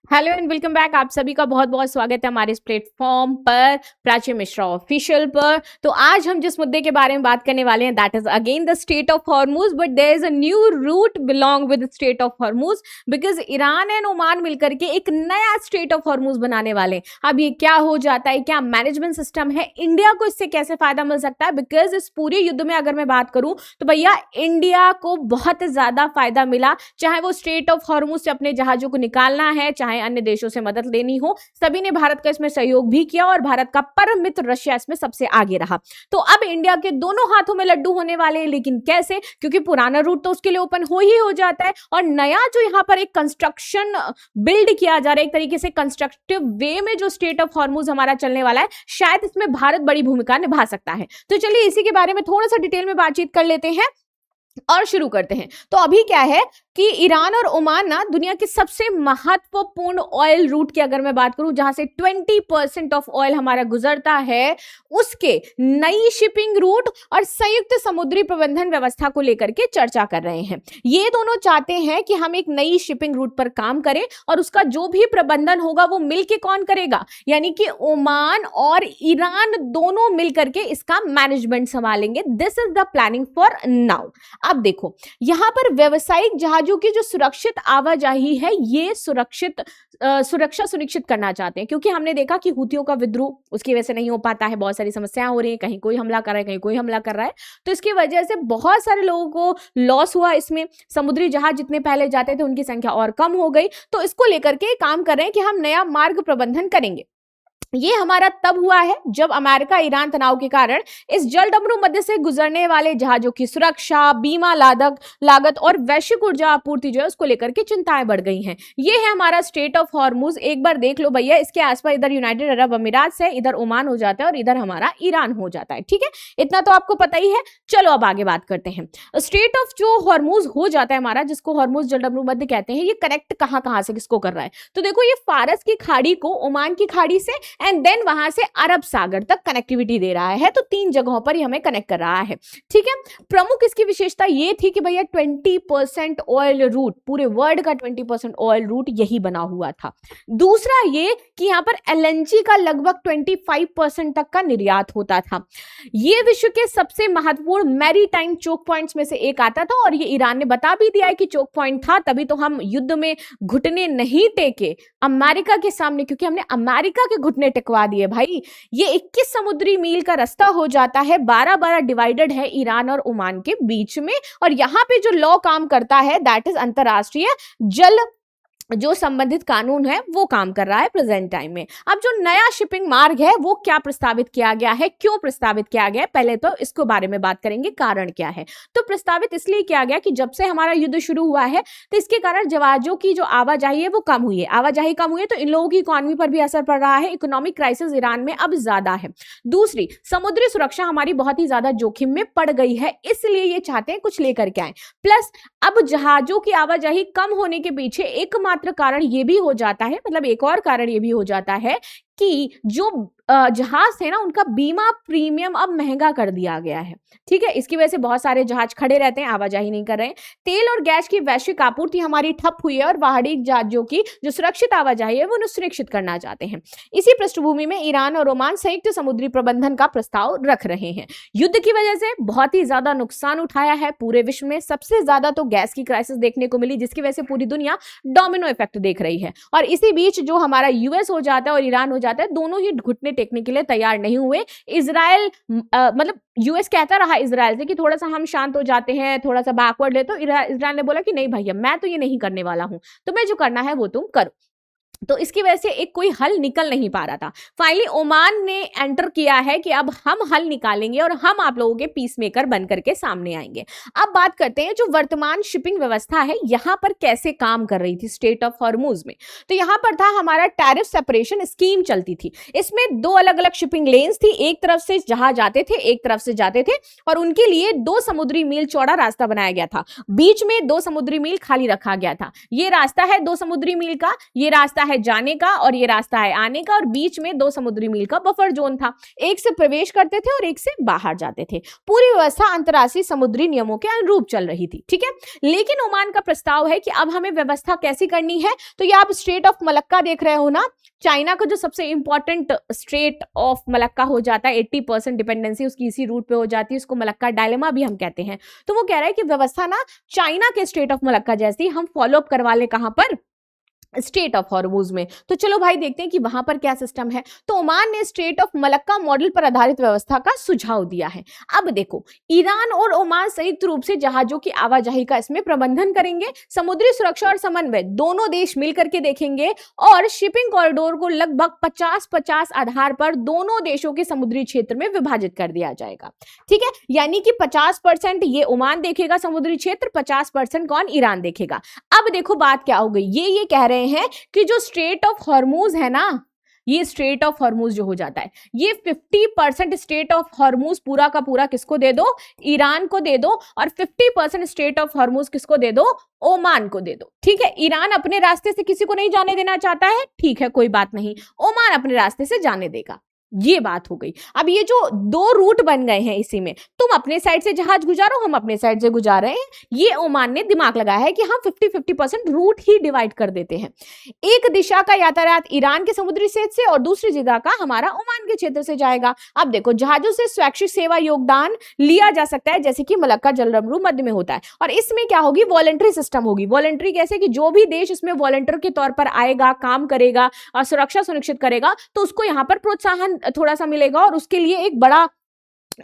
Hello and welcome back. आप सभी का बहुत बहुत स्वागत है हमारे इस प्लेटफॉर्म पर, प्राची मिश्रा ऑफिशियल पर। तो आज हम जिस मुद्दे के बारे में बात करने वाले हैं that is again the state of Hormuz, but there is a new route belong with state of Hormuz because Iran and Oman मिलकर के एक नया स्टेट ऑफ हॉर्मुज बनाने वाले हैं। अब ये क्या हो जाता है, क्या मैनेजमेंट सिस्टम है, इंडिया को इससे कैसे फायदा मिल सकता है? बिकॉज इस पूरे युद्ध में अगर मैं बात करूं तो भैया इंडिया को बहुत ज्यादा फायदा मिला, चाहे वो स्टेट ऑफ हॉर्मुज से अपने जहाजों को निकालना है, चाहे अन्य देशों से मदद लेनी हो, सभी ने भारत का इसमें सहयोग भी किया और भारत का परम मित्र रशिया इसमें सबसे आगे रहा। तो अब इंडिया के दोनों हाथों में लड्डू होने वाले हैं, लेकिन कैसे? क्योंकि पुराना रूट तो उसके लिए ओपन हो जाता है और नया जो यहां पर एक कंस्ट्रक्शन बिल्ड किया जा रहा है, एक तरीके से कंस्ट्रक्टिव वे में जो स्टेट ऑफ हॉर्मुज हमारा चलने वाला है, शायद इसमें भारत बड़ी भूमिका निभा सकता है। तो चलिए इसी के बारे में थोड़ा सा डिटेल में बातचीत कर लेते हैं और शुरू करते हैं। तो अभी क्या है कि ईरान और ओमान ना दुनिया के सबसे महत्वपूर्ण ऑयल रूट की अगर मैं बात करूं, जहां से 20% ऑफ ऑयल हमारा गुजरता है, उसके नई शिपिंग रूट और संयुक्त समुद्री प्रबंधन व्यवस्था को लेकर के चर्चा कर रहे हैं। ये दोनों चाहते हैं कि हम एक नई शिपिंग रूट पर काम करें और उसका जो भी प्रबंधन होगा वो मिलके कौन करेगा, यानी कि ओमान और ईरान दोनों मिलकर के इसका मैनेजमेंट संभालेंगे। This is the planning for now. अब देखो यहां पर व्यवसायिक जहाजों की जो सुरक्षित आवाजाही है, ये सुरक्षा सुनिश्चित करना चाहते हैं, क्योंकि हमने देखा कि हुतियों का विद्रोह उसकी वजह से नहीं हो पाता है, बहुत सारी समस्याएं हो रही हैं, कहीं कोई हमला कर रहा है, कहीं कोई हमला कर रहा है, तो इसकी वजह से बहुत सारे लोगों को लॉस हुआ। इसमें समुद्री जहाज जितने पहले जाते थे उनकी संख्या और कम हो गई। तो इसको लेकर के काम कर रहे हैं कि हम नया मार्ग प्रबंधन करेंगे। ये हमारा तब हुआ है जब अमेरिका ईरान तनाव के कारण इस जलडमरू मध्य से गुजरने वाले जहाजों की सुरक्षा, बीमा लागत और वैश्विक ऊर्जा आपूर्ति जो है उसको लेकर के चिंताएं बढ़ गई हैं। ये है हमारा स्टेट ऑफ हॉर्मुज। एक बार देख लो भैया, इसके आसपास इधर यूनाइटेड अरब अमीरात है, इधर ओमान हो जाता है और इधर हमारा ईरान हो जाता है। ठीक है, इतना तो आपको पता ही है। चलो अब आगे बात करते हैं। स्टेट ऑफ जो हॉर्मुज हो जाता है हमारा, जिसको हॉर्मुज जलडमरू मध्य कहते हैं, ये कनेक्ट कहां से किसको कर रहा है? तो देखो, ये फारस की खाड़ी को ओमान की खाड़ी से एंड देन वहां से अरब सागर तक कनेक्टिविटी दे रहा है। तो 3 जगहों पर ही हमें कनेक्ट कर रहा है। ठीक है, प्रमुख इसकी विशेषता ये थी कि भैया 20% ऑयल रूट, पूरे वर्ल्ड का 20% ऑयल रूट यही बना हुआ था। दूसरा ये कि यहां पर एलएनजी का लगभग 25% तक का निर्यात होता था। ये विश्व के सबसे महत्वपूर्ण मैरीटाइम चोक पॉइंट्स में से एक आता था और ये ईरान ने बता भी दिया है कि चोक पॉइंट था, तभी तो हम युद्ध में घुटने नहीं टेके अमेरिका के सामने, क्योंकि हमने अमेरिका के घुटने टिकवा दिए भाई। ये 21 समुद्री मील का रास्ता हो जाता है, 12 डिवाइडेड है ईरान और ओमान के बीच में, और यहां पे जो लॉ काम करता है दैट इज अंतरराष्ट्रीय जल जो संबंधित कानून है वो काम कर रहा है प्रेजेंट टाइम में। अब जो नया शिपिंग मार्ग है वो क्या प्रस्तावित किया गया है, क्यों प्रस्तावित किया गया है, पहले तो इसको बारे में बात करेंगे, कारण क्या है। तो प्रस्तावित इसलिए किया गया कि जब से हमारा युद्ध शुरू हुआ है तो इसके कारण जहाजों की जो आवाजाही है वो कम हुई है। आवाजाही कम हुई है तो इन लोगों की इकोनॉमी पर भी असर पड़ रहा है। इकोनॉमिक क्राइसिस ईरान में अब ज्यादा है। दूसरी, समुद्री सुरक्षा हमारी बहुत ही ज्यादा जोखिम में पड़ गई है, इसलिए ये चाहते हैं कुछ लेकर के आए। प्लस अब जहाजों की आवाजाही कम होने के पीछे एकमात्र कारण ये भी हो जाता है, मतलब एक और कारण ये भी हो जाता है कि जो जहाज थे ना उनका बीमा प्रीमियम अब महंगा कर दिया गया है। ठीक है, इसकी वजह से बहुत सारे जहाज खड़े रहते हैं, आवाजाही नहीं कर रहे हैं। तेल और गैस की वैश्विक आपूर्ति हमारी ठप हुई है और बाहरी जहाजों की जो सुरक्षित आवाजाही है वो सुनिश्चित करना चाहते हैं। इसी पृष्ठभूमि में ईरान और ओमान संयुक्त समुद्री प्रबंधन का प्रस्ताव रख रहे हैं। युद्ध की वजह से बहुत ही ज्यादा नुकसान उठाया है पूरे विश्व में। सबसे ज्यादा तो गैस की क्राइसिस देखने को मिली, जिसकी वजह से पूरी दुनिया डोमिनो इफेक्ट देख रही है। और इसी बीच जो हमारा यूएस हो जाता है और ईरान हो जाता है, दोनों ही घुटने टेकने के लिए तैयार नहीं हुए। इजराइल मतलब यूएस कहता रहा इजराइल से कि थोड़ा सा हम शांत हो जाते हैं, थोड़ा सा बैकवर्ड ले, तो इजराइल ने बोला कि नहीं भैया, मैं तो ये नहीं करने वाला हूं, तुम्हें जो करना है वो तुम करो। तो इसकी वजह से एक कोई हल निकल नहीं पा रहा था। फाइनली ओमान ने एंटर किया है कि अब हम हल निकालेंगे और हम आप लोगों के पीस मेकर बन करके सामने आएंगे। अब बात करते हैं जो वर्तमान शिपिंग व्यवस्था है यहां पर कैसे काम कर रही थी स्टेट ऑफ हॉर्मुज में। तो यहां पर था हमारा टैरिफ सेपरेशन स्कीम चलती थी। इसमें 2 अलग अलग शिपिंग लेन्स थी, एक तरफ से जहाज आते थे, एक तरफ से जाते थे, और उनके लिए 2 समुद्री मील चौड़ा रास्ता बनाया गया था। बीच में 2 समुद्री मील खाली रखा गया था। ये रास्ता है 2 समुद्री मील का, ये रास्ता रास्ता है जाने का और ये रास्ता है आने का, और बीच में 2 समुद्री मील का बफर जोन था। एक से प्रवेश करते थे और एक से बाहर जाते थे। पूरी व्यवस्था अंतर्राष्ट्रीय समुद्री नियमों के अनुरूप चल रही थी, ठीक है। लेकिन ओमान का प्रस्ताव है कि अब हमें व्यवस्था कैसी करनी है। तो ये आप स्ट्रेट ऑफ मलक्का देख रहे हो ना, चाइना का जो सबसे इंपॉर्टेंट स्ट्रेट ऑफ मलक्का हो जाता है, 80% डिपेंडेंसी उसकी इसी रूट पे हो जाती है, उसको मलक्का डायलेमा भी हम कहते हैं। तो वो कह रहा है कि व्यवस्था ना चाइना के स्ट्रेट ऑफ मलक्का जैसी हम फॉलो अप करवा ले, कहां पर, स्ट्रेट ऑफ हॉर्मुज में। तो चलो भाई देखते हैं कि वहां पर क्या सिस्टम है। तो ओमान ने स्ट्रेट ऑफ मलक्का मॉडल पर आधारित व्यवस्था का सुझाव दिया है। अब देखो, ईरान और ओमान संयुक्त रूप से जहाजों की आवाजाही का इसमें प्रबंधन करेंगे, समुद्री सुरक्षा और समन्वय दोनों देश मिलकर के देखेंगे, और शिपिंग कॉरिडोर को लगभग 50-50 आधार पर दोनों देशों के समुद्री क्षेत्र में विभाजित कर दिया जाएगा, ठीक है। यानी कि 50% ये ओमान देखेगा समुद्री क्षेत्र, 50% कौन, ईरान देखेगा। अब देखो बात क्या हो गई, ये कह रहे हैं कि जो स्ट्रेट ऑफ हॉर्मुज है ना, ये स्ट्रेट ऑफ हॉर्मुज जो हो जाता है, ये 50% स्ट्रेट ऑफ हॉर्मुज पूरा का पूरा किसको दे दो, ईरान को दे दो, और 50% स्ट्रेट ऑफ हॉर्मुज किसको दे दो, ओमान को दे दो, ठीक है। ईरान अपने रास्ते से किसी को नहीं जाने देना चाहता है, ठीक है, कोई बात नहीं, ओमान अपने रास्ते से जाने देगा। ये बात हो गई। अब ये जो 2 रूट बन गए हैं, इसी में तुम अपने साइड से जहाज गुजारो, हम अपने साइड से गुजार रहे हैं, ये ओमान ने दिमाग लगाया है कि हम 50-50% रूट ही डिवाइड कर देते हैं। एक दिशा का यातायात ईरान के समुद्री क्षेत्र से और दूसरी दिशा का हमारा ओमान के क्षेत्र से जाएगा। अब देखो, जहाजों से स्वैच्छिक सेवा योगदान लिया जा सकता है, जैसे कि मलक्का जलरमरू मध्य में होता है, और इसमें क्या होगी, वॉलंटरी सिस्टम होगी। वॉलंटरी कैसे, कि जो भी देश इसमें वॉलंटियर के तौर पर आएगा, काम करेगा और सुरक्षा सुनिश्चित करेगा, तो उसको यहाँ पर प्रोत्साहन थोड़ा सा मिलेगा, और उसके लिए एक बड़ा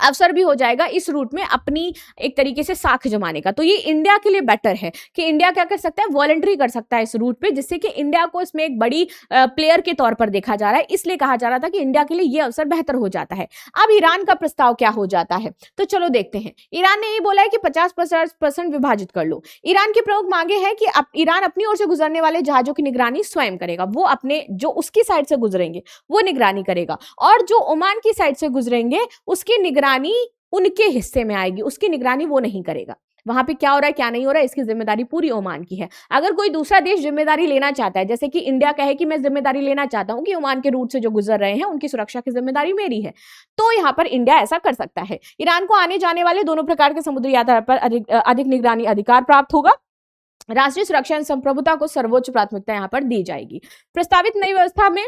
अवसर भी हो जाएगा इस रूट में अपनी एक तरीके से साख जमाने का। तो ये इंडिया के लिए बेटर है कि इंडिया क्या कर सकता है, वॉलंटरी कर सकता है इस रूट पे, जिससे कि इंडिया को इसमें एक बड़ी प्लेयर के तौर पर देखा जा रहा है। इसलिए कहा जा रहा था कि इंडिया के लिए ये अवसर बेहतर हो जाता है। अब ईरान का प्रस्ताव क्या हो जाता है, तो चलो देखते हैं। ईरान ने ये बोला है कि 50% विभाजित कर लो। ईरान की प्रमुख मांगे हैं कि ईरान अपनी ओर से गुजरने वाले जहाजों की निगरानी स्वयं करेगा, वो अपने जो उसकी साइड से गुजरेंगे वो निगरानी करेगा, और जो ओमान की साइड से गुजरेंगे उसकी निगरानी उनके हिस्से में आएगी, उसकी निगरानी वो नहीं करेगा। वहां पे क्या हो रहा है क्या नहीं हो रहा है, इसकी जिम्मेदारी पूरी ओमान की है। अगर कोई दूसरा देश जिम्मेदारी लेना चाहता है, जैसे कि इंडिया कहे कि मैं जिम्मेदारी लेना चाहता हूं कि ओमान के रूट से जो गुजर रहे हैं उनकी सुरक्षा की जिम्मेदारी मेरी है, तो यहाँ पर इंडिया ऐसा कर सकता है। ईरान को आने जाने वाले दोनों प्रकार के समुद्री यातायात पर अधिक निगरानी अधिकार प्राप्त होगा। राष्ट्रीय सुरक्षा एवं संप्रभुता को सर्वोच्च प्राथमिकता यहाँ पर दी जाएगी। प्रस्तावित नई व्यवस्था में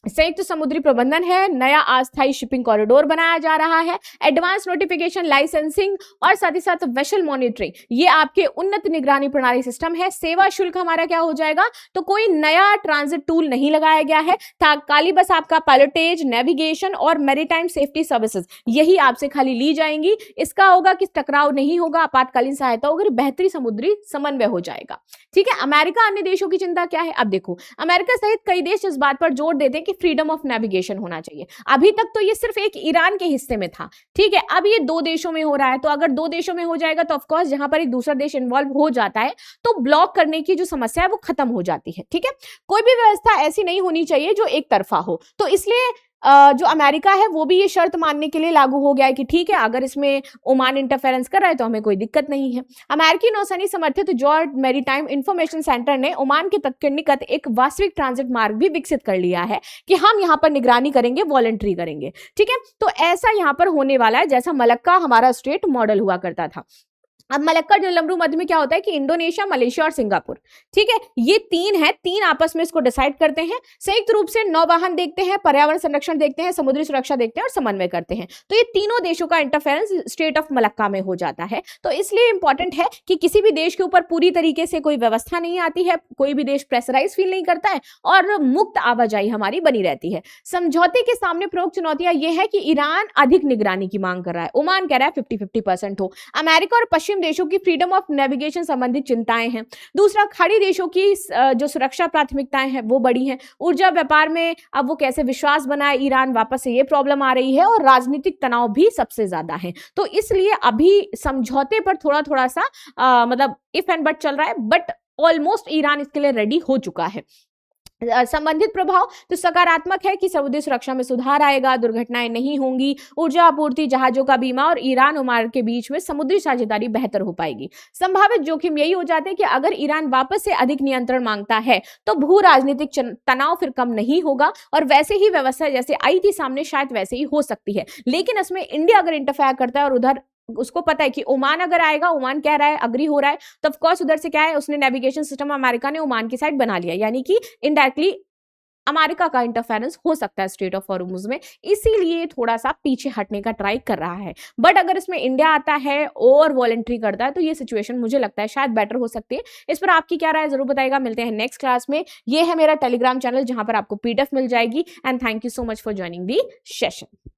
संयुक्त समुद्री प्रबंधन है, नया अस्थायी शिपिंग कॉरिडोर बनाया जा रहा है, एडवांस नोटिफिकेशन, लाइसेंसिंग और साथ ही साथ वेसल मॉनिटरिंग, ये आपके उन्नत निगरानी प्रणाली सिस्टम है। सेवा शुल्क हमारा क्या हो जाएगा, तो कोई नया ट्रांजिट टूल नहीं लगाया गया है, खाली बस आपका पायलटेज, नेविगेशन और मैरीटाइम सेफ्टी सर्विसेज यही आपसे खाली ली जाएंगी। इसका होगा कि टकराव नहीं होगा, आपातकालीन सहायता होगी, बेहतरी समुद्री समन्वय हो जाएगा, ठीक है। अमेरिका अन्य देशों की चिंता क्या है, अब देखो, अमेरिका सहित कई देश इस बात पर जोर देते हैं कि फ्रीडम ऑफ नेविगेशन होना चाहिए। अभी तक तो ये सिर्फ एक ईरान के हिस्से में था, ठीक है, अब ये 2 देशों में हो रहा है। तो अगर 2 देशों में हो जाएगा तो ऑफकोर्स जहां पर एक दूसरा देश इन्वॉल्व हो जाता है तो ब्लॉक करने की जो समस्या है वो खत्म हो जाती है, ठीक है। कोई भी व्यवस्था ऐसी नहीं होनी चाहिए जो एक तरफा हो, तो इसलिए जो अमेरिका है वो भी ये शर्त मानने के लिए लागू हो गया है कि ठीक है, अगर इसमें ओमान इंटरफेरेंस कर रहा है तो हमें कोई दिक्कत नहीं है। अमेरिकी नौसैनिक समर्थित जॉर्ज मैरीटाइम इंफॉर्मेशन सेंटर ने ओमान के तट के निकट एक वास्तविक ट्रांजिट मार्ग भी विकसित कर लिया है कि हम यहाँ पर निगरानी करेंगे, वॉलंटरी करेंगे, ठीक है। तो ऐसा यहाँ पर होने वाला है जैसा मलक्का हमारा स्टेट मॉडल हुआ करता था। अब मलक्का जलरमरू मध्य में क्या होता है कि इंडोनेशिया, मलेशिया और सिंगापुर, ठीक है, ये 3 है, 3 आपस में इसको डिसाइड करते हैं। संयुक्त रूप से नौवाहन देखते हैं, पर्यावरण संरक्षण देखते हैं, समुद्री सुरक्षा देखते हैं और समन्वय करते हैं। तो ये तीनों देशों का इंटरफेरेंस स्टेट ऑफ मलक्का में हो जाता है। तो इसलिए इंपॉर्टेंट है कि किसी भी देश के ऊपर पूरी तरीके से कोई व्यवस्था नहीं आती है, कोई भी देश प्रेशराइज फील नहीं करता है और मुक्त आवाजाही हमारी बनी रहती है। समझौते के सामने प्रमुख चुनौतियां ये है कि ईरान अधिक निगरानी की मांग कर रहा है, ओमान कह रहा है 50-50% हो। अमेरिका और पश्चिम देशों की फ्रीडम ऑफ नेविगेशन संबंधित चिंताएं हैं। दूसरा, खाड़ी देशों की जो सुरक्षा प्राथमिकताएं हैं वो बड़ी हैं। ऊर्जा व्यापार में अब वो कैसे विश्वास बनाए ईरान, वापस से ये प्रॉब्लम आ रही है, और राजनीतिक तनाव भी सबसे ज्यादा है। तो इसलिए अभी समझौते पर थोड़ा थोड़ा सा मतलब इफ एंड बट चल रहा है, बट ऑलमोस्ट ईरान इसके लिए रेडी हो चुका है। संबंधित प्रभाव तो सकारात्मक है कि समुद्री सुरक्षा में सुधार आएगा, दुर्घटनाएं नहीं होंगी, ऊर्जा आपूर्ति, जहाजों का बीमा और ईरान ओमान के बीच में समुद्री साझेदारी बेहतर हो पाएगी। संभावित जोखिम यही हो जाते हैं कि अगर ईरान वापस से अधिक नियंत्रण मांगता है तो भू राजनीतिक तनाव फिर कम नहीं होगा और वैसे ही व्यवस्था जैसे आई थी सामने शायद वैसे ही हो सकती है। लेकिन इसमें इंडिया अगर इंटरफेयर करता है और उधर उसको पता है कि ओमान अगर आएगा, ओमान कह रहा है, अग्री हो रहा है, तो ऑफ कोर्स उधर से क्या है, उसने नेविगेशन सिस्टम अमेरिका ने ओमान की साइड बना लिया, यानी कि इनडायरेक्टली अमेरिका का इंटरफेरेंस हो सकता है स्ट्रेट ऑफ हॉर्मुज में, इसीलिए थोड़ा सा पीछे हटने का ट्राई कर रहा है। बट अगर इसमें इंडिया आता है और वॉलंटरी करता है तो ये सिचुएशन मुझे लगता है शायद बेटर हो सकती है। इस पर आपकी क्या राय जरूर बताइएगा। मिलते हैं नेक्स्ट क्लास में। ये है मेरा टेलीग्राम चैनल जहां पर आपको पीडीएफ मिल जाएगी। And thank you so much for joining the session.